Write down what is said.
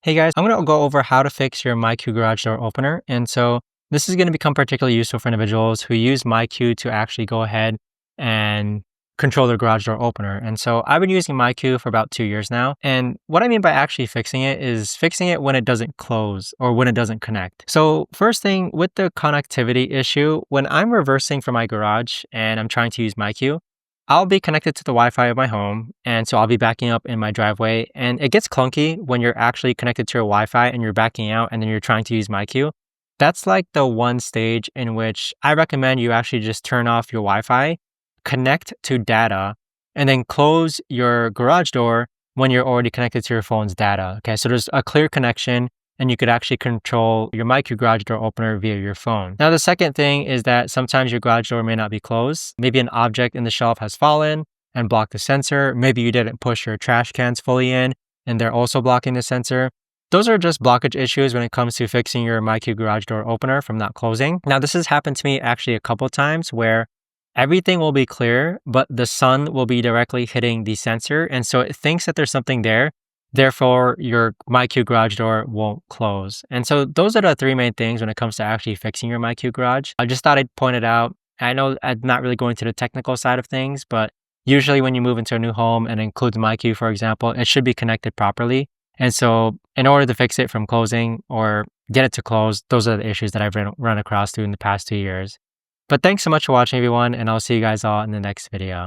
Hey guys, I'm going to go over how to fix your myQ garage door opener. And so this is going to become particularly useful for individuals who use myQ to actually go ahead and control their garage door opener. And so I've been using myQ for about 2 years now. And what I mean by actually fixing it is fixing it when it doesn't close or when it doesn't connect. So first thing with the connectivity issue, when I'm reversing from my garage and I'm trying to use myQ, I'll be connected to the Wi-Fi of my home, and so I'll be backing up in my driveway, and it gets clunky when you're actually connected to your Wi-Fi and you're backing out and then you're trying to use myQ. That's like the one stage in which I recommend you actually just turn off your Wi-Fi, connect to data, and then close your garage door when you're already connected to your phone's data. Okay, so there's a clear connection and you could actually control your myQ garage door opener via your phone. Now, the second thing is that sometimes your garage door may not be closed. Maybe an object in the shelf has fallen and blocked the sensor. Maybe you didn't push your trash cans fully in and they're also blocking the sensor. Those are just blockage issues when it comes to fixing your myQ garage door opener from not closing. Now, this has happened to me actually a couple times where everything will be clear, but the sun will be directly hitting the sensor. And so it thinks that there's something there. Therefore, your myQ garage door won't close. And so those are the three main things when it comes to actually fixing your myQ garage. I just thought I'd point it out. I know I'm not really going to the technical side of things, but usually when you move into a new home and includes myQ, for example, it should be connected properly. And so in order to fix it from closing or get it to close, those are the issues that I've run across in the past 2 years. But thanks so much for watching, everyone, and I'll see you guys all in the next video.